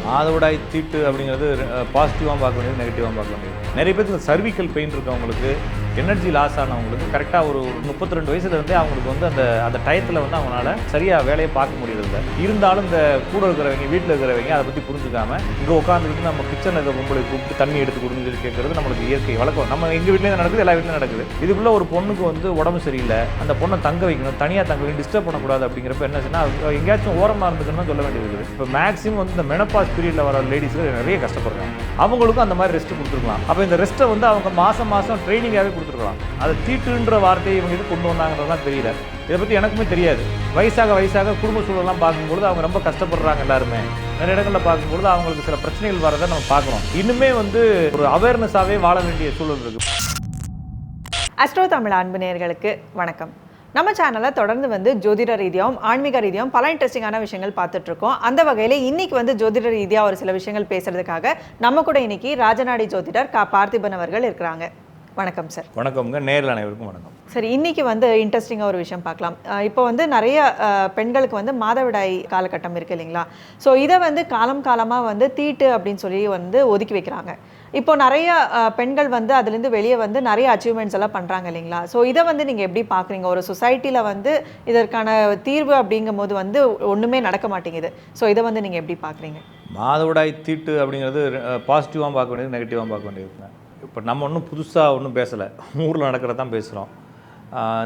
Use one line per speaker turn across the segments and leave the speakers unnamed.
மாதவிடாய் தீட்டு அப்படிங்கிறது பாசிட்டிவாக பார்க்க வேண்டியது, நெகட்டிவாக பார்க்க வேண்டியது. நிறைய பேருக்கு இந்த சர்விக்கல் பெயின் இருக்கவங்களுக்கு, எனர்ஜி லாஸ் ஆனவங்களுக்கு கரெக்டாக ஒரு 32 வயசுலேருந்தே அவங்களுக்கு வந்து அந்த டயத்தில் வந்து அவங்களால சரியாக வேலையை பார்க்க முடியறதில்ல. இருந்தாலும் இந்த கூட இருக்கிறவங்க, வீட்டில் இருக்கிறவங்க அதை பற்றி புரிஞ்சுக்காம இங்கே உட்காந்துக்கிட்டு நம்ம கிச்சனில் இருக்க பொம்பளை கூப்பிட்டு தண்ணி எடுத்து கொடுன்னு சொல்லி கேட்கறது நம்மளுக்கு இயற்கை வழக்கம். நம்ம எங்கள் வீட்லேயே நடக்குது, எல்லா வீட்லையும் நடக்குது. இதுக்குள்ளே ஒரு பொண்ணுக்கு வந்து உடம்பு சரியில்லை, அந்த பொண்ணை தங்க வைக்கணும், தனியாக தங்க வைக்கணும், டிஸ்டர்ப் பண்ணக்கூடாது அப்படிங்கிறப்ப என்ன சொன்னால் எங்கேயாச்சும் ஓரமாக இருந்துக்கணும்னு சொல்ல வேண்டியது இருக்குது. இப்போ மேக்ஸிமம் வந்து இந்த மெனபாஸ் பீரியடில் வர லேடிஸ்க்கு நிறைய கஷ்டப்படுறாங்க. அவங்களுக்கும் அந்த மாதிரி ரெஸ்ட் கொடுத்துருக்கலாம். அப்போ இந்த ரெஸ்ட்டை வந்து அவங்க மாதம் ட்ரைனிங்காகவே கொடுத்துருக்கலாம். அதை தீட்டுன்ற வார்த்தையை இவங்க இது கொண்டு வந்தாங்கன்றதுலாம் தெரியல. இதை பற்றி எனக்குமே தெரியாது. வயசாக குடும்ப சூழலாம் பார்க்கும்பொழுது அவங்க ரொம்ப கஷ்டப்படுறாங்க. எல்லாருமே நிறைய இடங்களில் பார்க்கும்பொழுது அவங்களுக்கு சில பிரச்சனைகள் வரதை நம்ம பார்க்குறோம். இன்னுமே வந்து ஒரு அவேர்னஸாகவே வாழ வேண்டிய சூழல் இருக்குது.
அஸ்ட்ரோ தமிழ் அன்பு நேயர்களுக்கு வணக்கம். நம்ம சேனலில் தொடர்ந்து வந்து ஜோதிட ரீதியாகவும் ஆன்மீக ரீதியாகவும் பல இன்ட்ரெஸ்டிங்கான விஷயங்கள் பார்த்துட்ருக்கோம். அந்த வகையில் இன்னைக்கு வந்து ஜோதிட ரீதியாக ஒரு சில விஷயங்கள் பேசுறதுக்காக நம்ம கூட இன்னைக்கு ராஜநாடி ஜோதிடர் பார்த்திபன் அவர்கள் இருக்கிறாங்க. வணக்கம் சார்.
வணக்கம்ங்க, நேரில் அனைவருக்கும் வணக்கம்.
சரி, இன்னைக்கு வந்து இன்ட்ரெஸ்டிங்காக ஒரு விஷயம் பார்க்கலாம். இப்போ வந்து நிறைய பெண்களுக்கு வந்து மாதவிடாய் காலகட்டம் இருக்குது இல்லைங்களா? ஸோ இதை வந்து காலமாக வந்து தீட்டு அப்படின்னு சொல்லி வந்து ஒதுக்கி வைக்கிறாங்க. இப்போ நிறைய பெண்கள் வந்து அதுலேருந்து வெளியே வந்து நிறைய அச்சீவ்மெண்ட்ஸ் எல்லாம் பண்ணுறாங்க இல்லைங்களா? ஸோ இதை வந்து நீங்கள் எப்படி பார்க்குறீங்க? ஒரு சொசைட்டியில் வந்து இதற்கான தீர்வு அப்படிங்கும் போது வந்து ஒன்றுமே நடக்க மாட்டேங்குது. ஸோ இதை வந்து நீங்கள் எப்படி பார்க்குறீங்க?
மாதவிடாய் தீட்டு அப்படிங்கிறது பாசிட்டிவாக பார்க்க வேண்டியது, நெகட்டிவாக பார்க்க வேண்டியதுங்க. இப்போ நம்ம ஒன்றும் புதுசாக ஒன்றும் பேசலை, ஊரில் நடக்கிறத தான் பேசுகிறோம்.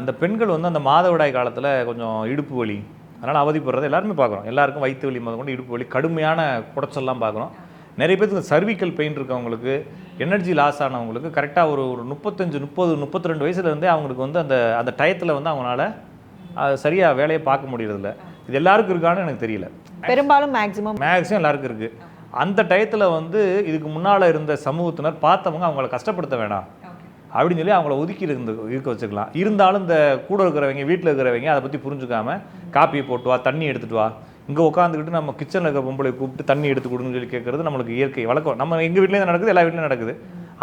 இந்த பெண்கள் வந்து அந்த மாதவிடாய் காலத்தில் கொஞ்சம் இடுப்பு வலி, அதனால் அவதிப்படுறதை எல்லாருமே பார்க்குறோம். எல்லாருக்கும் வயிற்று வலி முதல் கொண்டு இடுப்பு வலி, கடுமையான குடைச்சல்லாம் பார்க்குறோம். நிறைய பேருக்கு இந்த சர்விக்கல் பெயின் இருக்கவங்களுக்கு, எனர்ஜி லாஸ் ஆனவங்களுக்கு கரெக்டாக ஒரு 32 வயசுலேருந்தே அவங்களுக்கு வந்து அந்த டயத்தில் வந்து அவங்களால சரியாக வேலையை பார்க்க முடியறதில்ல. இது எல்லாருக்கும் இருக்கான்னு எனக்கு தெரியல.
பெரும்பாலும் மேக்ஸிமம் எல்லாருக்கும்
இருக்குது. அந்த டயத்தில் வந்து இதுக்கு முன்னால் இருந்த சமூகத்தினர் பார்த்தவங்க அவங்கள கஷ்டப்படுத்த வேணாம் அப்படின்னு சொல்லி அவங்கள ஒதுக்கி இருக்க வச்சுக்கலாம். இருந்தாலும் இந்த கூட இருக்கிறவங்க, வீட்டில் இருக்கிறவங்க அதை பற்றி புரிஞ்சுக்காமல் காப்பியை போட்டு வா, தண்ணி எடுத்துகிட்டு வா, இங்கே உட்காந்துக்கிட்டு நம்ம கிச்சனில் இருக்க பொம்பளை கூப்பிட்டு தண்ணி எடுத்து கொடுன்னு சொல்லி கேட்குறது நம்மளுக்கு இயற்கை வழக்கம். நம்ம எங்கள் வீட்லேயும் நடக்குது, எல்லா வீட்லையும் நடக்குது.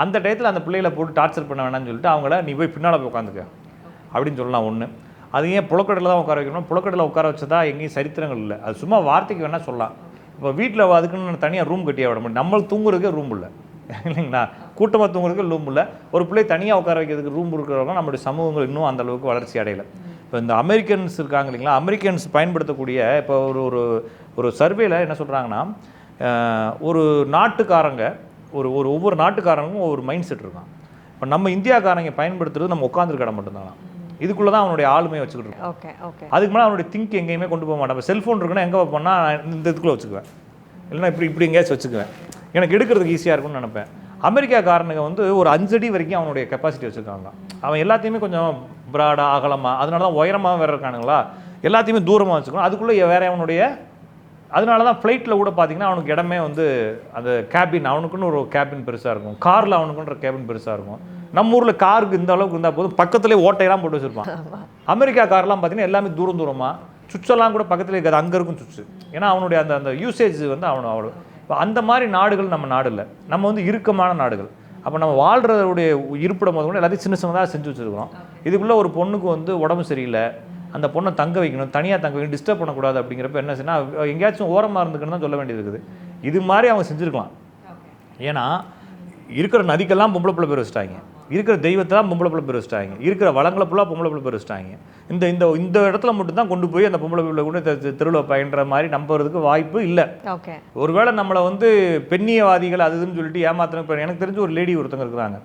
அந்த டயத்தில் அந்த பிள்ளைகளை போட்டு டார்ச்சர் பண்ண வேணாம்னு சொல்லிட்டு அவங்கள நீ போய் பின்னால் போய் உட்காந்துக்க அப்படின்னு சொல்லலாம். ஒன்று, அது ஏன் புழக்கடையில் தான் உட்கார வைக்கணும்? புழக்கடையில் உட்கார வச்சதா எங்கேயும் சரித்திரங்கள் இல்லை. அது சும்மா வார்த்தைக்கு வேணால் சொல்லலாம். இப்போ வீட்டில் அதுக்குன்னு தனியாக ரூம் கட்டியாக விட முடியும். நம்மளுக்கு தூங்குறதுக்கே ரூம் இல்லை இல்லைங்களா? கூட்டமாக தூங்குறதுக்கு ரூம் இல்லை. ஒரு பிள்ளை தனியாக உட்கார வைக்கிறதுக்கு ரூம் இருக்கிறவங்க நம்மளுடைய சமூகங்கள் இன்னும் அந்தளவுக்கு வளர்ச்சி அடையலை. இப்போ இந்த அமெரிக்கன்ஸ் இருக்காங்க இல்லைங்களா? அமெரிக்கன்ஸ் பயன்படுத்தக்கூடிய இப்போ ஒரு சர்வேல என்ன சொல்கிறாங்கன்னா, ஒரு நாட்டுக்காரங்க ஒவ்வொரு நாட்டுக்காரங்களும் ஒவ்வொரு மைண்ட் செட் இருக்கான். இப்போ நம்ம இந்தியாக்காரங்க பயன்படுத்துறது நம்ம உட்காந்துருக்க இடம் மட்டும்தானா, இதுக்குள்ளே தான் அவனுடைய ஆளுமையை வச்சுக்கிட்டு இருக்கோம். அதுக்கு மேலே அவனுடைய திங்க் எங்கேயுமே கொண்டு போக மாட்டான். இப்போ செல்ஃபோன் இருக்குன்னா எங்கே வைப்போம்னா இந்த இதுக்குள்ளே வச்சுக்குவேன், இல்லைன்னா இப்படி எங்கேயாச்சும் வச்சுக்குவேன், எனக்கு எடுக்கிறதுக்கு ஈஸியாக இருக்கும்னு நினைப்பேன். அமெரிக்காக்காரனுங்க வந்து ஒரு 5 அடி வரைக்கும் அவனுடைய கெப்பாசிட்டி வச்சுருக்காங்க. அவன் எல்லாத்தையுமே கொஞ்சம் ப்ராடாக, அகலமாக, அதனால தான் உயரமாக வேறு இருக்கானுங்களா, எல்லாத்தையுமே தூரமாக வச்சுக்கணும். அதுக்குள்ளே வேற அவனுடைய, அதனால தான் ஃப்ளைட்டில் கூட பார்த்தீங்கன்னா அவனுக்கு இடமே வந்து அந்த கேபின், அவனுக்குன்னு ஒரு கேபின் பெருசாக இருக்கும். காரில் அவனுக்குன்ற கேபின் பெருசாக இருக்கும். நம்ம ஊரில் காருக்கு இந்த அளவுக்கு இருந்தால் போதும், பக்கத்துலேயே ஓட்டையெல்லாம் போட்டு வச்சுருப்பான். அமெரிக்கா கார்லாம் பார்த்தீங்கன்னா எல்லாமே தூரமாக, சுவிட்செல்லாம் கூட பக்கத்துலேயே இருக்காது, அங்கே இருக்கும் சுவிட்சு. ஏன்னா அவனுடைய அந்த யூசேஜ் வந்து அவ்வளோ. இப்போ அந்த மாதிரி நாடுகள் நம்ம நாடு இல்லை, நம்ம வந்து இறுக்கமான நாடுகள். அப்போ நம்ம வாழ்கிறதுடைய இருப்பிடம் போது கூட எல்லாத்தையும் சின்னதாக செஞ்சு வச்சுருக்கிறோம். இதுக்குள்ளே ஒரு பொண்ணுக்கு வந்து உடம்பு சரியில்லை, அந்த பொண்ணை தங்க வைக்கணும், தனியாக தங்க வைக்கணும், டிஸ்டர்ப் பண்ணக்கூடாது அப்படிங்கிறப்ப என்ன செய்யணும், எங்கேயாச்சும் ஓரமாக இருந்துக்கணும் தான் சொல்ல வேண்டியது இருக்குது. இது மாதிரி அவங்க செஞ்சுருக்கலாம். ஏன்னா இருக்கிற நதிக்கெல்லாம் பொம்பளை பிள்ளை பேர் வச்சுட்டாங்க, இருக்கிற தெய்வத்தெல்லாம் பொம்பளை பிள்ளை பேர் வச்சுட்டாங்க, இருக்கிற வளங்களை ஃபுல்லாக பொம்பளை பிள்ளை பேர் வச்சுட்டாங்க. இந்த இடத்துல மட்டும்தான் கொண்டு போய் அந்த பொம்பளை பிள்ளை கூட திருவிழா பயன்ற மாதிரி நம்புறதுக்கு வாய்ப்பு இல்லை. ஒருவேளை நம்மளை வந்து பெண்ணியவாதிகள் அது இதுன்னு சொல்லிட்டு ஏமாத்தின, எனக்கு தெரிஞ்ச ஒரு லேடி ஒருத்தங்க இருக்கிறாங்க.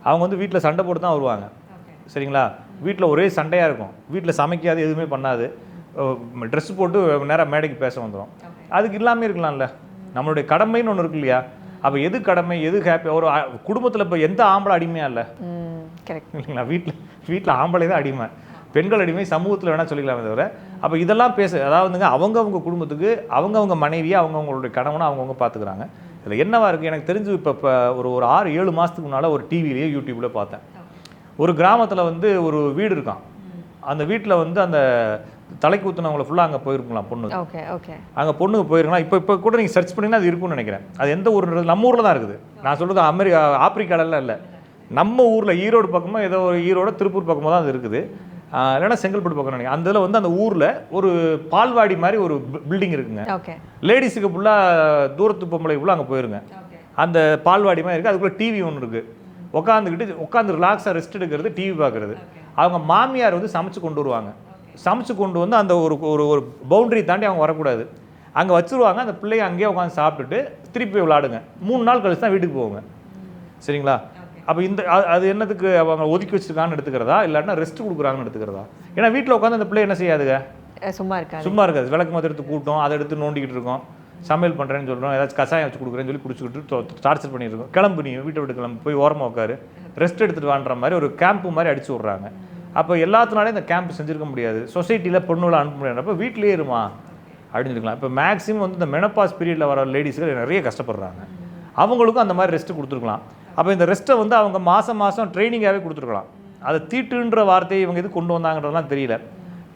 அவங்க வந்து வீட்டில் சண்டை போட்டு தான் வருவாங்க, சரிங்களா? வீட்டில் ஒரே சண்டையாக இருக்கும், வீட்டில் சமைக்காது, எதுவுமே பண்ணாது, ட்ரெஸ் போட்டு நேராக மேடைக்கு பேச வந்துடும். அதுக்கு இல்லாமல் இருக்கலாம்ல, நம்மளுடைய கடமைன்னு ஒன்று இருக்கு இல்லையா? அப்போ எது கடமை, எது ஹாப்பி? ஒரு குடும்பத்தில் இப்போ எந்த ஆம்பளை அடிமையாக இல்லை இல்லைங்களா? வீட்டில் ஆம்பளை தான் அடிமை, பெண்கள் அடிமை, சமூகத்தில் வேணால் சொல்லிக்கலாமே தவிர. அப்போ இதெல்லாம் அதாவதுங்க அவங்கவுங்க குடும்பத்துக்கு அவங்கவுங்க மனைவியை அவங்கவுங்களுடைய கணவனை அவங்கவுங்க பார்த்துக்கிறாங்க. இதில் என்னவா இருக்குது எனக்கு தெரிஞ்சு இப்போ ஒரு 6-7 மாதத்துக்கு முன்னால் ஒரு டிவிலேயே யூடியூப்பில் பார்த்தேன். ஒரு கிராமத்தில் வந்து ஒரு வீடு இருக்கான். அந்த வீட்டில் வந்து அந்த தலைக்கு ஊற்றினவங்களை ஃபுல்லாக அங்கே போயிருக்கலாம் பொண்ணு. அங்கே பொண்ணுக்கு போயிருக்கலாம். இப்போ கூட நீங்கள் சர்ச் பண்ணிங்கன்னா அது இருக்குன்னு நினைக்கிறேன். அது எந்த ஊருன்றது நம்ம ஊரில் தான் இருக்குது. நான் சொல்கிறது ஆப்பிரிக்காலெல்லாம் இல்லை, நம்ம ஊரில் ஈரோடு பக்கமாக ஏதோ ஒரு ஈரோடு திருப்பூர் பக்கமாக தான் அது இருக்குது. இல்லைன்னா செங்கல்பட்டு பக்கம் நினைக்கிறேன். அந்த இதில் வந்து அந்த ஊரில் ஒரு பால்வாடி மாதிரி ஒரு பில்டிங் இருக்குங்க.
ஓகே.
லேடிஸுக்கு ஃபுல்லாக தூரத்து பொம்பளை ஃபுல்லாக அங்கே போயிருங்க. அந்த பால்வாடி மாதிரி இருக்குது. அதுக்குள்ளே டிவி ஒன்று இருக்குது. உட்காந்து ரிலாக்ஸாக ரெஸ்ட் எடுக்கிறது, டிவி பார்க்குறது. அவங்க மாமியார் வந்து சமைச்சு கொண்டு வருவாங்க. சமைச்சு கொண்டு வந்து அந்த ஒரு ஒரு பவுண்டரி தாண்டி அவங்க வரக்கூடாது. அங்கே வச்சுருவாங்க. அந்த பிள்ளைங்க அங்கேயே உட்காந்து சாப்பிட்டுட்டு திருப்பி விளாடுங்க. 3 நாள் கழிச்சு தான் வீட்டுக்கு போவாங்க. சரிங்களா? அப்போ அது என்னத்துக்கு அவங்க ஒதுக்கி வச்சிருக்காங்கன்னு எடுத்துக்கிறதா, இல்லாட்டினா ரெஸ்ட் கொடுக்குறாங்கன்னு எடுத்துக்கிறதா? ஏன்னா வீட்டில் உட்காந்து அந்த பிள்ளை என்ன செய்யாதுங்க, சும்மா இருக்காது. விளக்கு மொத்தம் எடுத்து கூட்டம், அதை எடுத்து நோண்டிக்கிட்டு இருக்கோம். சமையல் பண்ணுறேன்னு சொல்கிறோம், ஏதாச்சும் கசாயம் வச்சு கொடுக்குறேன்னு சொல்லி குடிச்சிக்கிட்டு டார்ச்சர் பண்ணியிருக்கோம். கிளம்பு, நீ வீட்டை விட்டு கிளம்பு, போய் ஓரமாக உட்காரு, ரெஸ்ட் எடுத்துகிட்டு வான்ற மாதிரி ஒரு கேம்ப்பு மாதிரி அடிச்சு விட்றாங்க. அப்போ எல்லாத்தினாலே இந்த கேம்ப் செஞ்சுருக்க முடியாது. சொசைட்டியில் பொண்ணுகளை அனுப்ப முடியாது. அப்போ வீட்டிலே இருமா அப்படின்னு சொல்லிக்கலாம். இப்போ மேக்ஸிமம் வந்து இந்த மெனப்பாஸ் பீரியடில் வர லேடிஸ்கள் நிறைய கஷ்டப்படுறாங்க. அவங்களுக்கும் அந்த மாதிரி ரெஸ்ட்டு கொடுத்துருக்கலாம். அப்போ இந்த ரெஸ்ட்டை வந்து அவங்க மாதம் ட்ரைனிங்காகவே கொடுத்துருக்கலாம். அதை தீட்டுன்ற வார்த்தையை இவங்க எது கொண்டு வந்தாங்கன்றதுலாம் தெரியல.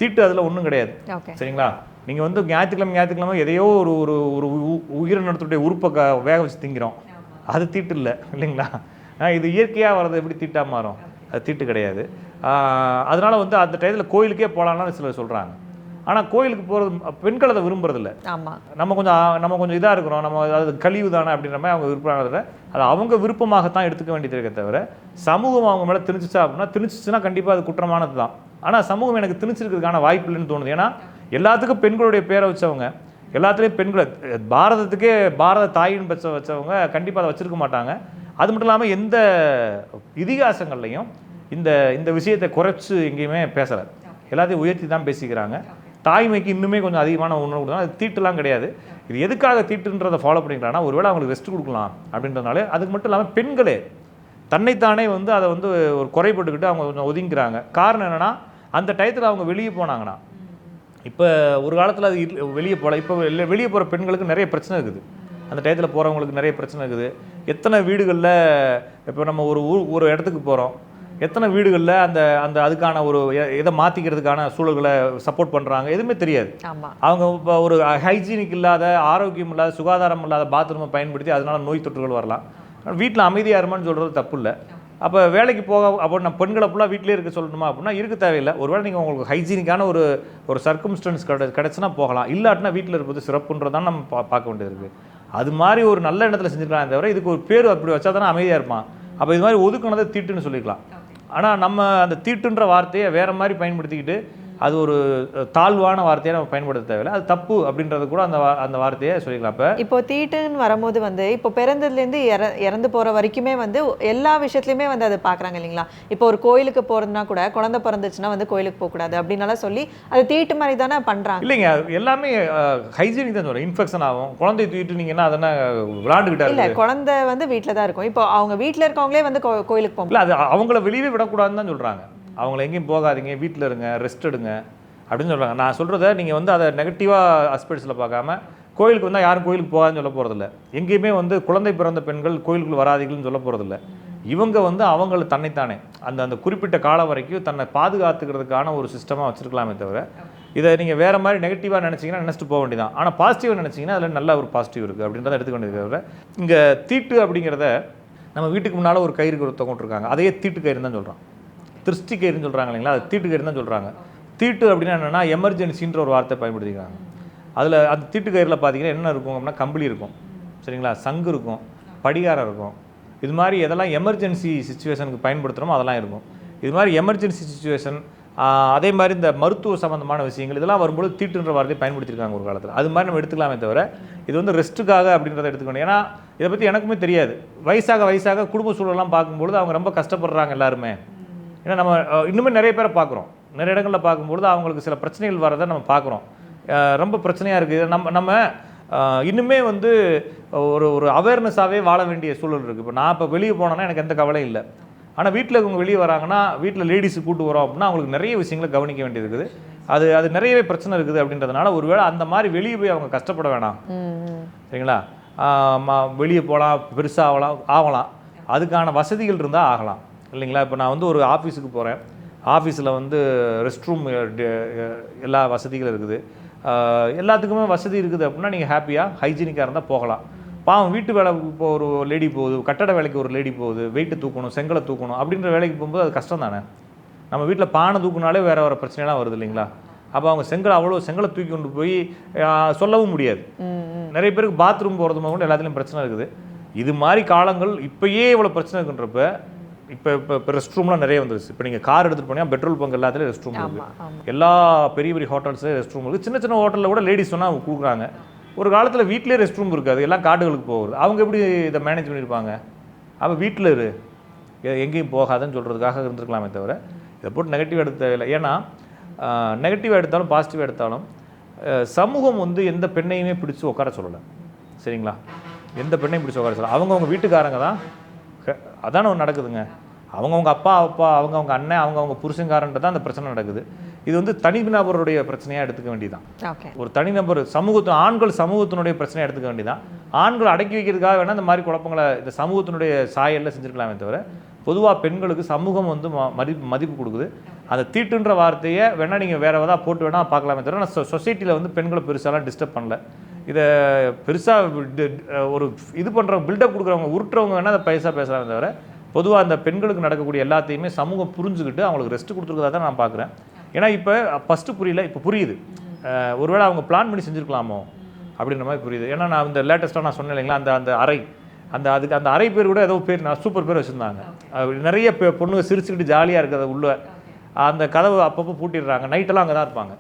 தீட்டு அதில் ஒன்றும் கிடையாது. சரிங்களா? நீங்கள் வந்து ஞாயிற்றுக்கிழமை எதையோ ஒரு ஒரு உயிரினத்துடைய உறுப்பை வேக வச்சு திங்கிறோம், அது தீட்டு இல்லை இல்லைங்களா? இது இயற்கையாக வர்றது எப்படி தீட்டாக மாறும்? அது தீட்டு கிடையாது. அதனால் வந்து அந்த டயத்தில் கோயிலுக்கே போகலான்னு சிலர் சொல்கிறாங்க. ஆனால் கோயிலுக்கு போகிறது பெண்கள் அதை விரும்புறதில்ல. ஆமாம், நம்ம கொஞ்சம் இதாக இருக்கிறோம், நம்ம அது கழிவு தானே அப்படின்ற மாதிரி அவங்க விருப்பம். அது அவங்க விருப்பமாகத்தான் எடுத்துக்க வேண்டியது இருக்க தவிர சமூகம் அவங்க மேலே திணிச்சிச்சா அப்படின்னா, திணிச்சிச்சுன்னா கண்டிப்பாக அது குற்றமானது தான். ஆனால் சமூகம் எனக்கு திணிச்சிருக்கிறதுக்கான வாய்ப்பு இல்லைன்னு தோணுது. ஏன்னா எல்லாத்துக்கும் பெண்களுடைய பேரை வச்சவங்க, எல்லாத்துலேயும் பெண்களை பாரதத்துக்கே பாரத தாயின் வச்சவங்க கண்டிப்பாக அதை வச்சுருக்க மாட்டாங்க. அது மட்டும் இல்லாமல் எந்த இதிகாசங்கள்லையும் இந்த விஷயத்தை குறைச்சி எங்கேயுமே பேசலை. எல்லாத்தையும் உயர்த்தி தான் பேசிக்கிறாங்க. தாய்மைக்கு இன்னுமே கொஞ்சம் அதிகமான உணவு கொடுத்தா அது தீட்டுலாம் கிடையாது. இது எதுக்காக தீட்டுன்றதை ஃபாலோ பண்ணிக்கிறாங்கன்னா, ஒருவேளை அவங்களுக்கு ரெஸ்ட் கொடுக்கலாம் அப்படின்றதுனால. அதுக்கு மட்டும் இல்லாமல் பெண்களே தன்னைத்தானே வந்து அதை வந்து ஒரு குறைபட்டுக்கிட்டு அவங்க கொஞ்சம் ஒதுங்கிறாங்க. காரணம் என்னென்னா, அந்த டயத்தில் அவங்க வெளியே போனாங்கன்னா, இப்போ ஒரு காலத்தில் அது வெளியே போகல, இப்போ வெளியே போகிற பெண்களுக்கு நிறைய பிரச்சனை இருக்குது. அந்த டயத்தில் போகிறவங்களுக்கு நிறைய பிரச்சனை இருக்குது. எத்தனை வீடுகளில் இப்போ நம்ம ஒரு இடத்துக்கு போகிறோம், எத்தனை வீடுகளில் அந்த அதுக்கான ஒரு இதை மாற்றிக்கிறதுக்கான சூழல்களை சப்போர்ட் பண்ணுறாங்க, எதுவுமே தெரியாது. அவங்க இப்போ ஒரு ஹைஜீனிக் இல்லாத, ஆரோக்கியம் இல்லாத, சுகாதாரம் இல்லாத பாத்ரூமை பயன்படுத்தி அதனால் நோய் தொற்றுகள் வரலாம். வீட்டில் அமைதியாக இருமான்னு சொல்கிறது தப்பு இல்லை. அப்போ வேலைக்கு அப்போ நம்ம பெண்களை ஃபுல்லாக வீட்டிலே இருக்க சொல்லணுமா அப்படின்னா இருக்க தேவையில்லை. ஒருவேளை நீங்கள் உங்களுக்கு ஹைஜீனிக்கான ஒரு சர்க்கம்ஸ்டன்ஸ் கிடச்சுன்னா போகலாம். இல்லாட்டினா வீட்டில் இருப்பது சிறப்புன்றதான் நம்ம பார்க்க வேண்டியது இருக்குது. அது மாதிரி ஒரு நல்ல இடத்துல செஞ்சுக்கலாம் தவிர இதுக்கு ஒரு பேர் அப்படி வச்சா தானே அமைதியாக இருப்பான். அப்போ இது மாதிரி ஒதுக்குனதை தீட்டுன்னு சொல்லிக்கலாம். ஆனால் நம்ம அந்த தீட்டுன்ற வார்த்தையை வேறு மாதிரி பயன்படுத்திக்கிட்டு அது ஒரு தாழ்வான வார்த்தையை நம்ம பயன்படுத்த தேவையில்லை. அது தப்பு அப்படின்றது கூட அந்த வார்த்தையை சொல்லிக்கலாம். இப்போ தீட்டுன்னு வரும்போது வந்து இப்போ பிறந்ததுலேருந்து இறந்து போகிற வரைக்குமே வந்து எல்லா விஷயத்துலையுமே வந்து அதை பார்க்குறாங்க இல்லைங்களா? இப்போ ஒரு கோயிலுக்கு போகிறதுனா கூட குழந்தை பிறந்துச்சுன்னா வந்து கோயிலுக்கு போகக்கூடாது அப்படின்னாலும் சொல்லி அது தீட்டு மாதிரி தானே பண்ணுறாங்க. இல்லைங்க, எல்லாமே ஹைஜீனிக் தான் சொல்கிறேன். இன்ஃபெக்ஷன் ஆகும். குழந்தை தீட்டுனீங்கன்னா அதெல்லாம் விளாண்டுக்கிட்டா இல்லை, குழந்தை வந்து வீட்டில் தான் இருக்கும். இப்போ அவங்க வீட்டில் இருக்கவங்களே வந்து கோயிலுக்கு போகும் இல்லை, அது அவங்கள வெளியே விடக்கூடாதுன்னு தான் சொல்கிறாங்க. அவங்கள எங்கேயும் போகாதீங்க, வீட்டில் இருங்க, ரெஸ்ட் எடுங்க அப்படின்னு சொல்கிறாங்க. நான் சொல்கிறத நீங்கள் வந்து அதை நெகட்டிவாக ஆஸ்பெக்ட்ஸில் பார்க்காம, கோயிலுக்கு வந்தால் யாரும் கோயிலுக்கு போகாதுன்னு சொல்ல போகிறதில்ல. எங்கேயுமே வந்து குழந்தை பிறந்த பெண்கள் கோயிலுக்குள் வராதீங்கன்னு சொல்ல போகிறதில்ல. இவங்க வந்து அவங்கள தன்னைத்தானே அந்த குறிப்பிட்ட காலம் வரைக்கும் தன்னை பாதுகாத்துக்கிறதுக்கான ஒரு சிஸ்டமாக வச்சுருக்கலாமே தவிர, இதை நீங்கள் வேறு மாதிரி நெகட்டிவாக நினச்சிங்கன்னா நினச்சிட்டு போக வேண்டியதான். ஆனால் பாசிட்டிவாக நினச்சிங்கன்னா அதில் நல்ல ஒரு பாசிட்டிவ் இருக்குது அப்படின்றத எடுத்துக்க வேண்டியது தவிர, இங்கே தீட்டு அப்படிங்கிறத நம்ம வீட்டுக்கு முன்னால் ஒரு கயிறு கொண்டிருக்காங்க, அதையே தீட்டு கயிறு தான் சொல்கிறோம். திருஷ்டி கயிறுன்னு சொல்கிறாங்க இல்லைங்களா, அது தீட்டு கயிறு தான் சொல்கிறாங்க. தீட்டு அப்படின்னா என்னென்னா எமர்ஜென்சின்ற ஒரு வார்த்தை பயன்படுத்திக்கிறாங்க. அதில் அந்த தீட்டு கயிறில் பார்த்தீங்கன்னா என்ன இருக்கும் அப்படின்னா கம்பளி இருக்கும், சரிங்களா, சங்கு இருக்கும், படிகாரம் இருக்கும். இது மாதிரி எதெல்லாம் எமர்ஜென்சி சுச்சுவேஷனுக்கு பயன்படுத்துகிறோமோ அதெல்லாம் இருக்கும். இது மாதிரி எமர்ஜென்சி சுச்சுவேஷன், அதே மாதிரி இந்த மருத்துவ சம்மந்தமான விஷயங்கள் இதெல்லாம் வரும்போது தீட்டுன்ற வார்த்தையை பயன்படுத்தியிருக்காங்க ஒரு காலத்தில். அது மாதிரி நம்ம எடுத்துக்கலாமே தவிர இது வந்து ரெஸ்ட்டுக்காக அப்படின்றத எடுத்துக்கணும். ஏன்னா இதை பற்றி எனக்குமே தெரியாது. வயசாக குடும்ப சூழலாம் பார்க்கும்பொழுது அவங்க ரொம்ப கஷ்டப்படுறாங்க எல்லாருமே. ஏன்னா நம்ம இன்னுமே நிறைய பேரை பார்க்குறோம், நிறைய இடங்களில் பார்க்கும்பொழுது அவங்களுக்கு சில பிரச்சனைகள் வரதை நம்ம பார்க்குறோம். ரொம்ப பிரச்சனையாக இருக்குது. நம்ம இன்னுமே வந்து ஒரு அவேர்னஸாகவே வாழ வேண்டிய சூழல் இருக்குது. இப்போ வெளியே போனேன்னா எனக்கு எந்த கவலையும் இல்லை. ஆனால் வீட்டில் இவங்க வெளியே வராங்கன்னா, வீட்டில் லேடிஸு கூட்டு வரோம் அப்படின்னா அவங்களுக்கு நிறைய விஷயங்களை கவனிக்க வேண்டியது இருக்குது. அது நிறையவே பிரச்சனை இருக்குது. அப்படின்றதுனால ஒருவேளை அந்த மாதிரி வெளியே போய் அவங்க கஷ்டப்பட வேணாம், சரிங்களா. வெளியே போகலாம், பெருசாக ஆகலாம், அதுக்கான வசதிகள் இருந்தால் ஆகலாம் இல்லைங்களா. இப்போ நான் வந்து ஒரு ஆஃபீஸுக்கு போகிறேன், ஆஃபீஸில் வந்து ரெஸ்ட் ரூம் எல்லா வசதிகளும் இருக்குது, எல்லாத்துக்குமே வசதி இருக்குது அப்படின்னா நீங்கள் ஹாப்பியாக ஹைஜீனிக்காக இருந்தால் போகலாம். பாவம் வீட்டு வேலை இப்போ ஒரு லேடி போகுது, கட்டட வேலைக்கு ஒரு லேடி போகுது, வெயிட்டு தூக்கணும், செங்கலை தூக்கணும் அப்படின்ற வேலைக்கு போகும்போது அது கஷ்டம் தானே. நம்ம வீட்டில் பானை தூக்குனாலே வேறு வேறு பிரச்சனைலாம் வருது இல்லைங்களா? அப்போ அவங்க செங்கலை தூக்கி கொண்டு போய் சொல்லவும் முடியாது. நிறைய பேருக்கு பாத்ரூம் போகிறது கூட எல்லாத்துலேயும் பிரச்சனை இருக்குது. இது மாதிரி காலங்கள் இப்போயே இவ்வளோ பிரச்சனை இருக்குன்றப்ப இப்போ ரெஸ்ட் ரூம்லாம் நிறைய வந்துருச்சு. இப்போ நீங்கள் கார் எடுத்துகிட்டு போனீங்கன்னா பெட்ரோல் பங்க் எல்லாத்துலேயும் ரெஸ்ட் ரூம் இருக்குது. எல்லா பெரிய பெரிய ஹோட்டல்ஸ்லேயும் ரெஸ்ட் ரூம் இருக்குது. சின்ன சின்ன ஹோட்டலில் கூட லேடிஸ் சொன்னால் அவங்க கொடுக்குறாங்க. ஒரு காலத்தில் வீட்டிலே ரெஸ்ட் ரூம் இருக்காது, எல்லாம் காடுகளுக்கு போகுது. அவங்க எப்படி இதை மேனேஜ் பண்ணியிருப்பாங்க? அப்போ வீட்டில் எங்கேயும் போகாதுன்னு சொல்கிறதுக்காக இருந்திருக்கலாமே தவிர இதை போட்டு நெகட்டிவ் எடுத்த தேவையில்லை. ஏன்னா நெகட்டிவாக எடுத்தாலும் பாசிட்டிவாக எடுத்தாலும் சமூகம் வந்து எந்த பெண்ணையுமே பிடிச்சி உட்கார சொல்லலை. சரிங்களா? எந்த பெண்ணையும் பிடிச்சி உட்கார சொல்லலை. அவங்கவுங்க வீட்டுக்காரங்க தான் அதானே ஒன்று நடக்குதுங்க. அவங்கவுங்க அப்பா அவங்கவுங்க அண்ணன் அவங்கவுங்க புருஷங்காரன்ட்டு தான் அந்த பிரச்சனை நடக்குது. இது வந்து தனிநபருடைய பிரச்சனையாக எடுத்துக்க வேண்டியதான். ஒரு தனிநபர் ஆண்கள் சமூகத்தினுடைய பிரச்சனையாக எடுத்துக்க வேண்டியதான். ஆண்கள் அடக்கி வைக்கிறதுக்காக வேணால் இந்த மாதிரி குழப்பங்களை இந்த சமூகத்தினுடைய சாயலில் செஞ்சுருக்கலாமே தவிர பொதுவாக பெண்களுக்கு சமூகம் வந்து மதிப்பு கொடுக்குது. அந்த தீட்டுன்ற வார்த்தையை வேணால் நீங்கள் வேறு எதாவது போட்டு வேணால் பார்க்கலாமே தவிர நான் சொசைட்டியில் வந்து பெண்களை பெருசாலாம் டிஸ்டர்ப் பண்ணல. இதை பெருசாக ஒரு இது பண்ணுறவங்க பில்டப் கொடுக்குறவங்க உருட்டுறவங்க வேணால் அதை பேசலாமே தவிர பொதுவாக அந்த பெண்களுக்கு நடக்கக்கூடிய எல்லாத்தையுமே சமூகம் புரிஞ்சுக்கிட்டு அவங்களுக்கு ரெஸ்ட் கொடுத்துருக்கதா தான் நான் பார்க்குறேன். ஏன்னா இப்போ ஃபஸ்ட்டு புரியல, இப்போ புரியுது. ஒருவேளை அவங்க பிளான் பண்ணி செஞ்சுருக்கலாமோ அப்படின்ற மாதிரி புரியுது. ஏன்னா நான் இந்த லேட்டஸ்ட்டாக நான் சொன்னேன் இல்லைங்களா, அந்த அறை அதுக்கு அந்த அறை பேர் கூட ஏதோ பேர் நான் சூப்பர் பேர் வச்சுருந்தாங்க. நிறைய பொண்ணுங்க சிரிச்சுக்கிட்டு ஜாலியாக இருக்கிறத உள்ள அந்த கதவு அப்பப்போ பூட்டிடுறாங்க. நைட்டெல்லாம் அங்கே தான் இருப்பாங்க,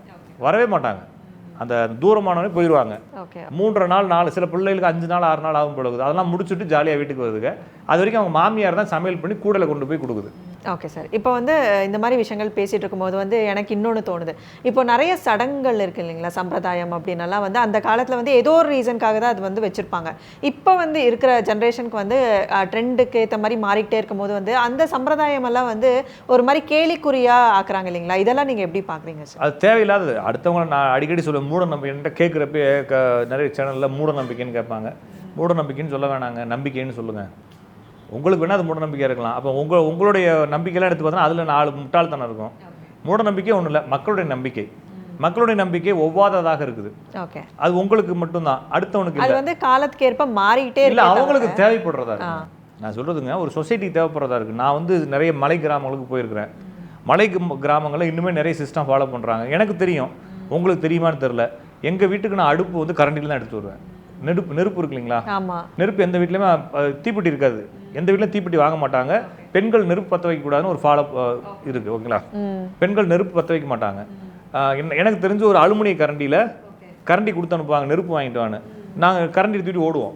வரவே மாட்டாங்க. அந்த தூரமானவனே போயிடுவாங்க. 3 நாள் சில பிள்ளைகளுக்கு 5 நாள் 6 நாள் ஆகும் போடுது. அதெல்லாம் முடிச்சுட்டு ஜாலியாக வீட்டுக்கு வருதுங்க. அது வரைக்கும் அவங்க மாமியார் தான் சமையல் பண்ணி கூடையில கொண்டு போய் கொடுக்குது.
Okay sir. இப்போ வந்து இந்த மாதிரி விஷயங்கள் பேசிகிட்டு இருக்கும்போது வந்து எனக்கு இன்னொன்று தோணுது. இப்போ நிறைய சடங்குகள் இருக்குது இல்லைங்களா, சம்பிரதாயம் அப்படின்னலாம் வந்து அந்த காலத்தில் வந்து ஏதோ ஒரு ரீசனுக்காக தான் அது வந்து வச்சுருப்பாங்க. இப்போ வந்து இருக்கிற ஜென்ரேஷனுக்கு வந்து ட்ரெண்டுக்கு ஏற்ற மாதிரி மாறிக்கிட்டே இருக்கும்போது வந்து அந்த சம்பிரதாயம் எல்லாம் வந்து ஒரு மாதிரி கேலிக்குறியாக ஆக்குறாங்க இல்லைங்களா, இதெல்லாம் நீங்கள் எப்படி பார்க்குறீங்க சார்?
அது தேவையில்லாதது. அடுத்தவங்களை நான் அடிக்கடி சொல்ல மூட நம்பிக்கை என்கிட்ட கேட்குறப்ப நிறைய சேனலில் மூட நம்பிக்கைன்னு கேட்பாங்க. மூட நம்பிக்கைன்னு சொல்ல வேணாங்க, நம்பிக்கைன்னு சொல்லுங்கள். உங்களுக்கு வேணால் அது மூட நம்பிக்கையாக இருக்கலாம். அப்போ உங்களுடைய நம்பிக்கையெல்லாம் எடுத்து பார்த்தோன்னா அதில் 4 முட்டாள்தனம் இருக்கும். மூட நம்பிக்கை ஒன்றும் இல்லை, மக்களுடைய நம்பிக்கை ஒவ்வாததாக இருக்குது.
ஓகே,
அது உங்களுக்கு மட்டும்தான், அடுத்தவனுக்கு
அது வந்து காலத்துக்கு ஏற்ப மாறிக்கிட்டே
இல்லை, அவங்களுக்கு தேவைப்படுறதா இருக்கு. நான் சொல்கிறதுங்க ஒரு சொசைட்டிக்கு தேவைப்படுறதா இருக்குது. நான் வந்து நிறைய மலை கிராமங்களுக்கு போயிருக்கிறேன். மலை கிராமங்களில் இன்னுமே நிறைய சிஸ்டம் ஃபாலோ பண்ணுறாங்க. எனக்கு தெரியும், உங்களுக்கு தெரியுமான்னு தெரில. எங்கள் வீட்டுக்கு நான் அடுப்பு வந்து கரண்டில் தான் எடுத்து வருவேன். நெருப்பு இருக்கு இல்லைங்களா, நெருப்பு எந்த வீட்லையுமே தீப்பெட்டி இருக்காது. எந்த வீட்டிலும் தீப்பெட்டி வாங்க மாட்டாங்க. பெண்கள் நெருப்பு பற்ற வைக்கக்கூடாதுன்னு ஒரு ஃபாலோ இருக்குது. ஓகேங்களா, பெண்கள் நெருப்பு பற்ற வைக்க மாட்டாங்க. எனக்கு தெரிஞ்சு ஒரு அலுமினிய கரண்டி கொடுத்து அனுப்புவாங்க, நெருப்பு வாங்கிட்டு வான்னு. நாங்கள் கரண்டி எடுத்துகிட்டு ஓடுவோம்.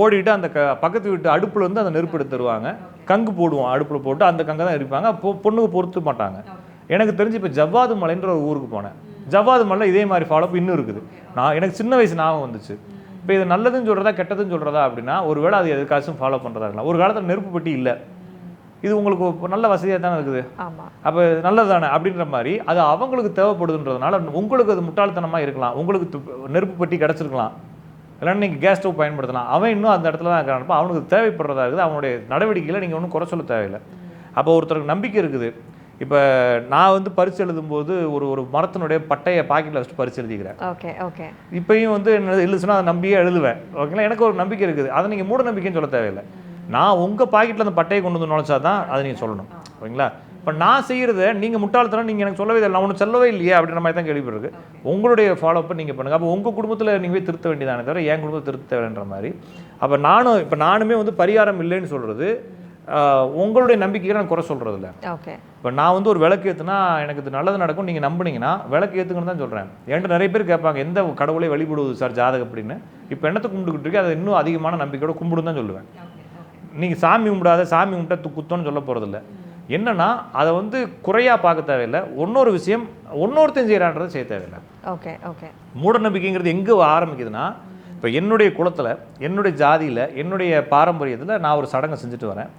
ஓடிட்டு அந்த பக்கத்து வீட்டு அடுப்பில் வந்து அந்த நெருப்பு எடுத்து தருவாங்க. கங்கு போடுவோம், அடுப்பில் போட்டு அந்த கங்கை தான் எரிப்பாங்க. பொண்ணுக்கு பொறுத்து மாட்டாங்க. எனக்கு தெரிஞ்சு இப்போ ஜவ்வாது மலைன்ற ஒரு ஊருக்கு போனேன். ஜவ்வாது மலை இதே மாதிரி ஃபாலோ இன்னும் இருக்குது. எனக்கு சின்ன வயசு ஞாபகம் வந்துச்சு. இப்போ இது நல்லதுன்னு சொல்கிறதா கெட்டதுன்னு சொல்கிறதா அப்படின்னா ஒருவேளை அது எதுக்காச்சும் ஃபாலோ பண்ணுறதா இருக்கலாம். ஒரு காலத்தில் நெருப்பு பெட்டி இல்லை, இது உங்களுக்கு நல்ல வசதியாக தானே இருக்குது, அப்போ நல்லது தானே அப்படின்ற மாதிரி அது அவங்களுக்கு தேவைப்படுதுன்றதுனால உங்களுக்கு அது முட்டாள்தனமாக இருக்கலாம். உங்களுக்கு நெருப்பு பெட்டி கிடச்சிருக்கலாம், இல்லைன்னா நீங்கள் கேஸ் ஸ்டவ் பயன்படுத்தலாம். அவன் இன்னும் அந்த இடத்துல தான் இருக்கிறான். அவனுக்கு தேவைப்படுறதா இருக்குது. அவனுடைய நடவடிக்கையில் நீங்கள் ஒன்றும் குறை சொல்ல தேவையில்லை. அப்போ ஒருத்தருக்கு நம்பிக்கை இருக்குது. இப்போ நான் வந்து பரிசு எழுதும்போது ஒரு மரத்தினுடைய பட்டையை பாக்கெட்டில் வச்சுட்டு பரிசு எழுதிக்கிறேன்.
ஓகே
இப்பயும் வந்து எழுதுச்சுன்னா அதை நம்பியே எழுதுவேன். ஓகேங்களா, எனக்கு ஒரு நம்பிக்கை இருக்குது. அதை நீங்கள் மூட நம்பிக்கைன்னு சொல்ல தேவையில்லை. நான் உங்கள் பாக்கெட்டில் அந்த பட்டையை கொண்டு வந்து நுழைச்சா தான் அதை நீங்கள் சொல்லணும். ஓகேங்களா, இப்போ நான் செய்கிறத நீங்கள் முட்டாள்தனம் நீங்கள் எனக்கு சொல்லவே இல்லை, நான் ஒன்றும் சொல்லவே இல்லையே அப்படின்ற மாதிரி தான் கேள்விப்பட்டிருக்கு. உங்களுடைய ஃபாலோப்பை நீங்கள் பண்ணுங்கள். அப்போ உங்கள் குடும்பத்தில் நீங்கள் போய் திருத்த வேண்டியதானே தவிர என் குடும்பத்தை திருத்த தேவைன்ற மாதிரி. அப்போ நானுமே வந்து பரிகாரம் இல்லைன்னு சொல்கிறது உங்களுடைய நம்பிக்கையை நான் குறை சொல்கிறது இல்லை.
ஓகே,
இப்போ நான் வந்து ஒரு விளக்கு ஏற்றுனா எனக்கு இது நல்லது நடக்கும் நீங்கள் நம்புனீங்கன்னா விளக்கு ஏற்றுங்கன்னு தான் சொல்கிறேன். என்கிட்ட நிறைய பேர் கேட்பாங்க எந்த கடவுளை வழிபடுவது சார் ஜாதகம் அப்படின்னு. இப்போ என்னத்தை கும்பிட்டுக்கிட்டு இருக்கு, அதை இன்னும் அதிகமான நம்பிக்கையோட கும்பிடுன்னு தான் சொல்லுவேன். நீங்கள் சாமி கும்பிடாத, சாமி கும்பிட்டா குத்தோன்னு சொல்ல போகிறதில்ல. என்னன்னா அதை வந்து குறையாக பார்க்க தேவையில்லை. இன்னொரு விஷயம் இன்னொருத்தையும் செய்கிறான்றதை செய்ய தேவையில்லை.
ஓகே, மூட
நம்பிக்கைங்கிறது எங்கே ஆரம்பிக்குதுன்னா, இப்போ என்னுடைய குலத்தில், என்னுடைய ஜாதியில், என்னுடைய பாரம்பரியத்தில் நான் ஒரு சடங்கை செஞ்சுட்டு வரேன்.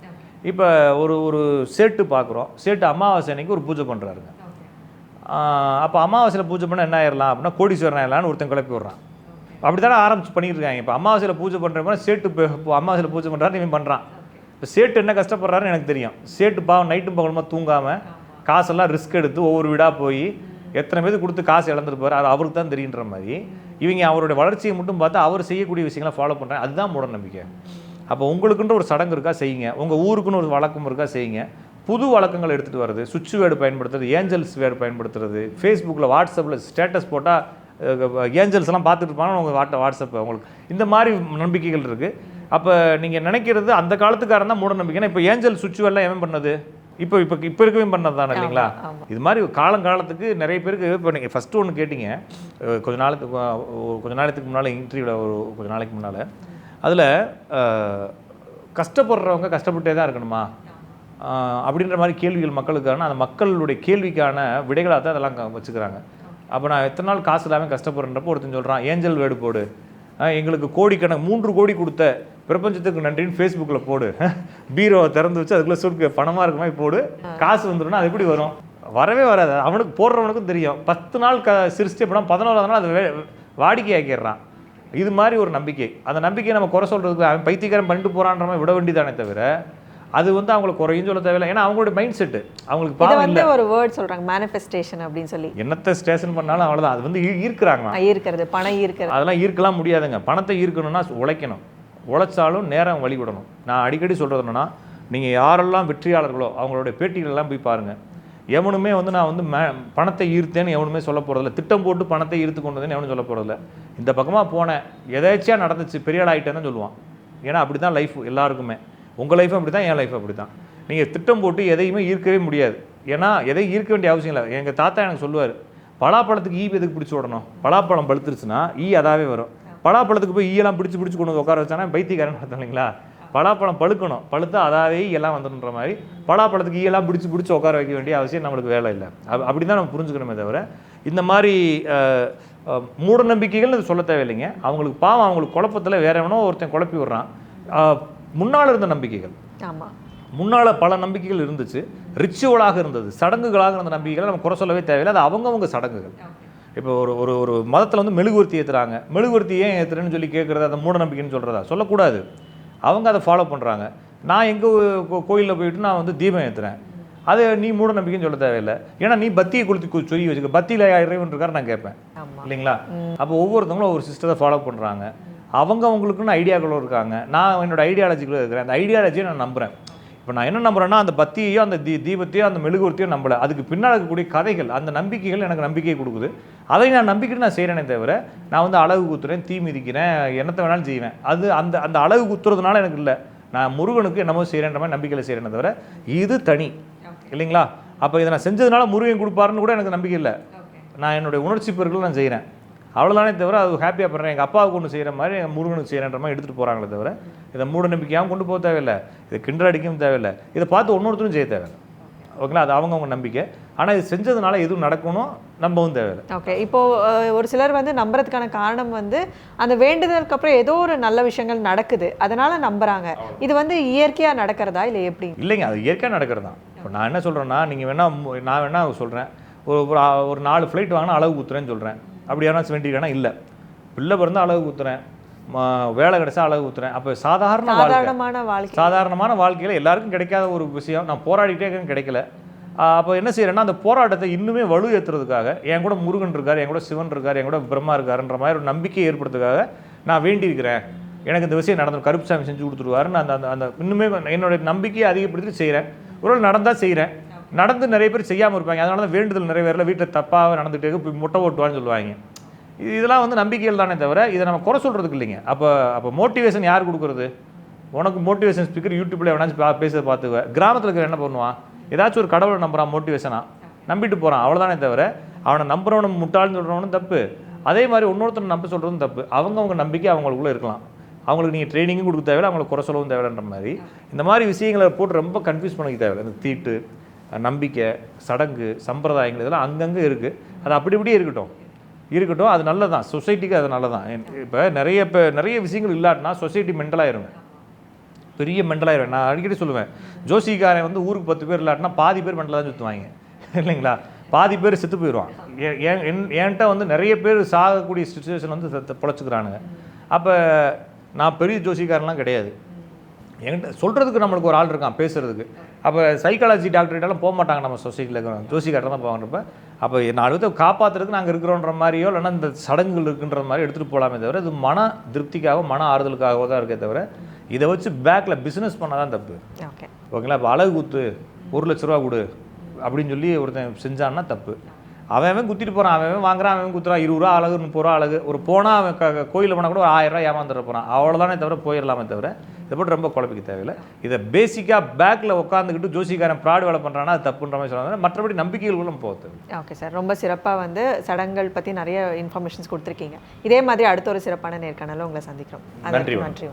இப்போ ஒரு சேட்டு பார்க்குறோம். சேட்டு அமாவாசை அன்னைக்கு ஒரு பூஜை பண்ணுறாருங்க. அப்போ அமாவாசையில் பூஜை பண்ணால் என்ன ஆயிடலாம் அப்படின்னா கோடீஸ்வரன் ஆயிடலான்னு ஒருத்தன் கிளப்பி விட்றான். அப்படி தானே ஆரம்பிச்சு பண்ணிட்டு இருக்காங்க. இப்போ அமாவாசையில் பூஜை பண்ணுறப்ப சேட்டு இப்போ அமாவாசையில் பூஜை பண்ணுறாரு, இவன் பண்ணுறான். இப்போ சேட்டு என்ன கஷ்டப்படுறாருன்னு எனக்கு தெரியும். சேட்டு பாவம் நைட்டும் பகலுமா தூங்காமல் காசெல்லாம் ரிஸ்க் எடுத்து ஒவ்வொரு வீடாக போய் எத்தனை பேருக்கு கொடுத்து காசு இழந்துருப்பார், அது அவருக்கு தான் தெரியுன்ற மாதிரி இவங்க அவருடைய வளர்ச்சியை மட்டும் பார்த்து அவர் செய்யக்கூடிய விஷயங்களை ஃபாலோ பண்ணுறாங்க. அதுதான் மூட நம்பிக்கை. அப்போ உங்களுக்குன்ற ஒரு சடங்கு இருக்கா செய்யுங்க, உங்கள் ஊருக்குன்னு ஒரு வழக்கம் இருக்கா செய்யுங்க, புது வழக்கங்கள் எடுத்துகிட்டு வருது. சுவிட்ச் வேர்டு பயன்படுத்துறது, ஏஞ்சல்ஸ் வேர்டு பயன்படுத்துறது, ஃபேஸ்புக்கில் வாட்ஸ்அப்பில் ஸ்டேட்டஸ் போட்டால் ஏஞ்சல்ஸ்லாம் பார்த்துட்டு இருப்பாங்க உங்கள் வாட்ஸ்அப் அவங்களுக்கு. இந்த மாதிரி நம்பிக்கைகள் இருக்குது. அப்போ நீங்கள் நினைக்கிறது அந்த காலத்துக்காரன் தான் மூட நம்பிக்கைன்னா, இப்போ ஏஞ்சல் சுவிட்ச் வேர்டெலாம் எவன் பண்ணது? இப்போ இருக்கவே பண்ணது தானே இல்லைங்களா? இது மாதிரி காலங்காலத்துக்கு நிறைய பேருக்கு. இப்போ நீங்கள் ஃபஸ்ட்டு ஒன்று கேட்டிங்க கொஞ்ச நாளைக்கு முன்னால் இன்டர்வியூவில் கொஞ்ச நாளைக்கு முன்னால், அதில் கஷ்டப்படுறவங்க கஷ்டப்பட்டே தான் இருக்கணுமா அப்படின்ற மாதிரி கேள்விகள் மக்களுக்கான, அந்த மக்களுடைய கேள்விக்கான விடைகளாக தான் அதெல்லாம் வச்சுக்கிறாங்க. அப்போ நான் எத்தனை நாள் காசு இல்லாமல் கஷ்டப்படுறப்போ ஒருத்தன் சொல்கிறான் ஏஞ்சல் வேர்டு போடு, எங்களுக்கு கோடிக்கணக்கு 3 கோடி கொடுத்த பிரபஞ்சத்துக்கு நன்றின்னு ஃபேஸ்புக்கில் போடு, பீரோவை திறந்து வச்சு அதுக்குள்ளே சுருக்கு பணமாக இருக்க மாதிரி போடு, காசு வந்துடும்னா அது எப்படி வரும்? வரவே வராது. அவனுக்கு போடுறவனுக்கும் தெரியும். 10 நாள் சிரிச்சிட்டு போனால் 11ஆவது நாள் அது வாடிக்கை ஆக்கிடுறான். இது மாதிரி ஒரு நம்பிக்கை. அந்த நம்பிக்கையை நம்ம குறை சொல்கிறதுக்கு அவன் பைத்தியக்காரன் பண்ணிட்டு போகிறான்ற மாதிரி விட வேண்டியதானே தவிர அது வந்து அவங்களுக்கு குறையும் சொல்ல தேவையில்லை. ஏன்னா அவங்களுடைய மைண்ட் செட்டு அவங்களுக்கு பாவம் இல்லை.
ஒரு வேர்ட் சொல்கிறாங்க மேனிஃபெஸ்டேஷன் அப்படின்னு சொல்லி. என்னத்தை
ஸ்டேஷன் பண்ணாலும் அவ்வளோதான். அது வந்து ஈர்க்கிறாங்க.
ஈர்க்கிறது பணம் ஈர்க்கிறது
அதெல்லாம் ஈர்க்கலாம் முடியாதுங்க. பணத்தை ஈர்க்கணும்னா உழைக்கணும். உழைச்சாலும் நேரம் வழிவிடணும். நான் அடிக்கடி சொல்கிறது என்னன்னா, நீங்கள் யாரெல்லாம் வெற்றியாளர்களோ அவங்களுடைய பேட்டிகளெல்லாம் போய் பாருங்கள். எவனுமே வந்து நான் வந்து பணத்தை ஈர்த்தேன்னு எவனுமே சொல்ல போகிறதில்ல. திட்டம் போட்டு பணத்தை ஈர்த்து கொண்டு வந்தேன்னு எவனும் சொல்ல போகிறதில்ல. இந்த பக்கமாக போனேன், எதாச்சியாக நடந்துச்சு, பெரிய ஆள் ஆகிட்டேன்னு சொல்லுவான். ஏன்னா அப்படி தான் லைஃப் எல்லாருக்குமே. உங்கள் லைஃப்பும் அப்படி தான், என் லைஃப் அப்படி தான். நீங்கள் திட்டம் போட்டு எதையுமே ஈர்க்கவே முடியாது. ஏன்னா எதையும் ஈர்க்க வேண்டிய அவசியம் இல்லை. எங்கள் தாத்தா எனக்கு சொல்லுவார், பலாப்பழத்துக்கு ஈ எதுக்கு பிடிச்சி விடணும்? பலாப்பழம் பழுத்துருச்சுன்னா ஈ அதாவே வரும். பலாப்பழத்துக்கு போய் ஈயெல்லாம் பிடிச்சி கொண்டு வந்து உட்கார வச்சானா பைத்தியக்காரன் பார்த்தோம் இல்லைங்களா? பலாப்பழம் பழுக்கணும், பழுத்தா அதாவே எல்லாம் வந்துடுன்ற மாதிரி பலாப்பழத்துக்கு ஈயெல்லாம் பிடிச்சி உட்கார வைக்க வேண்டிய அவசியம் நம்மளுக்கு வேலை இல்லை. அப்படி தான் நம்ம புரிஞ்சுக்கணுமே தவிர இந்த மாதிரி மூட நம்பிக்கைகள்னு சொல்ல தேவையில்லைங்க. அவங்களுக்கு பாவம், அவங்களுக்கு குழப்பத்தில் வேற எவனோ ஒருத்தன் குழப்பி விடுறான். முன்னால் இருந்த நம்பிக்கைகள், முன்னால் பல நம்பிக்கைகள் இருந்துச்சு, ரிச்சுவலாக இருந்தது, சடங்குகளாக இருந்த நம்பிக்கைகளை நம்ம குறை சொல்லவே தேவையில்லை. அது அவங்கவுங்க சடங்குகள். இப்போ ஒரு மதத்தில் வந்து மெழுகுவர்த்தி ஏற்றுறாங்க. மெழுகுவர்த்தி ஏன் ஏற்றுறேன்னு சொல்லி கேட்குறது அந்த மூட நம்பிக்கைன்னு சொல்கிறதா? சொல்லக்கூடாது. அவங்க அதை ஃபாலோ பண்ணுறாங்க. நான் எங்கள் கோயிலில் போயிட்டு நான் வந்து தீபம் ஏற்றுறேன், அது நீ மூட நம்பிக்கைன்னு சொல்ல தேவையில்லை. ஏன்னா நீ பத்தியை கொளுத்தி சொல்லி வச்சுக்க, பத்தியில் இறைவன் இருக்காரு நான் கேட்பேன் இல்லைங்களா? அப்போ ஒவ்வொருத்தவங்களும் ஒரு சிஸ்டத்தை ஃபாலோ பண்ணுறாங்க. அவங்களுக்குன்னு ஐடியாக்களும் இருக்காங்க. நான் என்னோடய ஐடியாலஜிக்குள்ளே இருக்கிறேன். அந்த ஐடியாலஜியை நான் நம்புகிறேன். இப்போ நான் என்ன நம்புறேன்னா, அந்த பத்தியையோ அந்த தீபத்தையோ அந்த மெழுகுவர்த்தியோ நம்பலை. அதுக்கு பின்னால் இருக்கக்கூடிய கதைகள், அந்த நம்பிக்கைகள் எனக்கு நம்பிக்கையை கொடுக்குது. அதை நான் நம்பிக்கிட்டு நான் செய்கிறேனே தவிர நான் வந்து அழகு குத்துறேன், தீ மிதிக்கிறேன், என்னத்தை வேணாலும் செய்வேன். அது அந்த அந்த அழகு குத்துறதுனால எனக்கு இல்லை. நான் முருகனுக்கு என்னமோ செய்கிறேன்ற மாதிரி நம்பிக்கையில் செய்கிறேனே தவிர இது தனி இல்லைங்களா? அப்போ இதை நான் செஞ்சதுனால முருகன் கொடுப்பாருன்னு கூட எனக்கு நம்பிக்கை இல்லை. நான் என்னுடைய உணர்ச்சி பெருக்கள் நான் செய்கிறேன், அவ்வளோதானே தவிர அது ஹாப்பியாக பண்ணுறேன். எங்கள் அப்பாவுக்கு ஒன்று செய்கிற மாதிரி எங்கள் முருகனுக்கு செய்கிறன்ற மாதிரி எடுத்துகிட்டு போகிறாங்களே தவிர இதை மூட நம்பிக்கையாகவும் கொண்டு போக தேவையில்லை, இதை கிண்டல் அடிக்கவும் தேவையில்லை, இதை பார்த்து ஒன்னொருத்தரும் செய்ய தேவையில்லை. ஓகேங்களா? அது அவங்கவுங்க நம்பிக்கை. ஆனால் இது செஞ்சதுனால எதுவும் நடக்கணும் நம்பவும் தேவையில்லை.
ஓகே. இப்போது ஒரு சிலர் வந்து நம்புறதுக்கான காரணம் வந்து அந்த வேண்டுதலுக்கு அப்புறம் ஏதோ ஒரு நல்ல விஷயங்கள் நடக்குது, அதனால் நம்புகிறாங்க. இது வந்து இயற்கையாக நடக்கிறதா இல்லை எப்படி?
இல்லைங்க, அது இயற்கையாக நடக்கிறது தான். இப்போ நான் என்ன சொல்கிறேன்னா, நீங்கள் நான் வேணா சொல்கிறேன், ஒரு 4 ஃப்ளைட் வாங்கினா அழகு குத்துறேன்னு சொல்கிறேன். அப்படி யாராச்சும் வேண்டியிருக்கானா? இல்லை. பிள்ளை பிறந்தா அழகு குத்துறேன், வேலை கிடைச்சா அழகு குத்துறேன். அப்போ சாதாரணமான வாழ்க்கையில் எல்லாருக்கும் கிடைக்காத ஒரு விஷயம் நான் போராடிக்கிட்டே இருக்கேன், கிடைக்கல. அப்போ என்ன செய்கிறேன்னா, அந்த போராட்டத்தை இன்னுமே வலு ஏற்றுறதுக்காக என் கூட முருகன் இருக்கார், என் கூட சிவன் இருக்கார், என் கூட பிரம்மா இருக்காருன்ற மாதிரி ஒரு நம்பிக்கையை ஏற்படுத்துறதுக்காக நான் வேண்டியிருக்கிறேன். எனக்கு இந்த விஷயம் நடந்து கருப்புசாமி செஞ்சு கொடுத்துருவாருன்னு அந்த அந்த இன்னுமே என்னுடைய நம்பிக்கையை அதிகப்படுத்தி செய்கிறேன். ஒரு நடந்தால் செய்கிறேன். நடந்து நிறைய பேர் செய்யாமல் இருப்பாங்க. அதனால தான் வேண்டுதல் நிறைவேறல, வீட்டில் தப்பாக நடந்துகிட்டே முட்டை ஓட்டுவான்னு சொல்லுவாங்க. இதெல்லாம் வந்து நம்பிக்கைகள் தானே தவிர இதை நம்ம குறை சொல்கிறதுக்கு இல்லைங்க. அப்போ மோட்டிவேஷன் யார் கொடுக்குறது? உனக்கு மோட்டிவேஷன் ஸ்பீக்கர் யூடியூப்பில் எவனாச்சும் பேசுகிறத பார்த்துக்குவேன். கிராமத்தில் இருக்கிற என்ன பண்ணுவான்? ஏதாச்சும் ஒரு கடவுளை நம்புறான், மோட்டிவேஷனாக நம்பிட்டு போகிறான், அவ்வளோதானே தவிர அவனை நம்புறவனை முட்டாள்னு சொல்கிறவனும் தப்பு, அதே மாதிரி இன்னொருத்தனை நம்ப சொல்கிறதும் தப்பு. அவங்கவுங்க நம்பிக்கை அவங்களுக்குள்ளே இருக்கலாம். அவங்களுக்கு நீங்கள் ட்ரைனிங்கும் கொடுக்க தேவையில்லை, அவங்களுக்கு குறை சொல்லவும் தேவையில்லைன்ற மாதிரி இந்த மாதிரி விஷயங்களை போட்டு ரொம்ப கன்ஃபியூஸ் பண்ணிக்க தேவையில்லை. இந்த தீட்டு, நம்பிக்கை, சடங்கு, சம்பிரதாயங்கள் இதெல்லாம் அங்கங்கே இருக்குது. அது அப்படி இப்படியே இருக்கட்டும், அது நல்லதான், சொசைட்டிக்கு அது நல்லதான். இப்போ நிறைய விஷயங்கள் இல்லாட்டினா சொசைட்டி மென்டலாகிருங்க, பெரிய மென்டலாகிரும். நான் அடிக்கடி சொல்லுவேன், ஜோசிக்காரன் வந்து ஊருக்கு 10 பேர் இல்லாட்டினா பாதி பேர் மென்டலாக தான் சுற்றுவாங்க இல்லைங்களா? பாதி பேர் செத்து போயிடுவான். என்கிட்ட வந்து நிறைய பேர் சாகக்கூடிய சுச்சுவேஷன் வந்து பொழைச்சிக்கிறானுங்க. அப்போ நான் பெரிய ஜோசிக்காரன்லாம் கிடையாது. என்கிட்ட சொல்கிறதுக்கு நம்மளுக்கு ஒரு ஆள் இருக்கான் பேசுகிறதுக்கு. அப்போ சைக்காலஜி டாக்டர்கிட்டலாம் போக மாட்டாங்க, நம்ம சொசைட்டியில் இருக்கிறோம், ஜோசிக்காரர் தான் போவாங்கிறப்ப அப்போ 4 பேர்த்தை காப்பாற்றுறதுக்கு நாங்கள் இருக்கிறோன்ற மாதிரியோ இல்லைன்னா இந்த சடங்குகள் இருக்குன்ற மாதிரி எடுத்துகிட்டு போகலாமே தவிர இது மன திருப்திக்காக மன ஆறுதலுக்காகவோ தான் இருக்கே தவிர இதை வச்சு பேக்கில் பிஸ்னஸ் பண்ணால் தான் தப்பு. ஓகேங்களா? இப்போ அழகு குத்து 1,00,000 கொடு அப்படின்னு சொல்லி ஒருத்தன் செஞ்சான்னா தப்பு. அவன் குத்திட்டு போகிறான், அவன் வாங்குறான், அவன் குத்துறான். 20 ரூபா அழகு, 30 ரூபா அழகு. ஒரு போனால் அவன் கோயிலில் போனால் கூட ஒரு 1000 ரூபா ஏமாந்துட போகிறான். அவ்வளோதானே தவிர போயிடலாமே தவிர இதை போட்டு ரொம்ப குழப்பிக்க தேவையில்லை. இதை பேசிக்காக பேக்கில் உட்காந்துக்கிட்டு ஜோசிக்காரன் ப்ராடு வேலை பண்ணுறான்னா அது தப்புன்ற மாதிரி சொல்லுவாங்க. மற்றபடி நம்பிக்கைகளும் போகுது.
ஓகே சார், ரொம்ப சிறப்பாக வந்து சடங்குகள் பற்றி நிறைய இன்ஃபர்மேஷன்ஸ் கொடுத்துருக்கீங்க. இதே மாதிரி அடுத்த ஒரு சிறப்பான நேர்காணலில் உங்களை சந்திக்கிறோம்.
நன்றி.
நன்றி.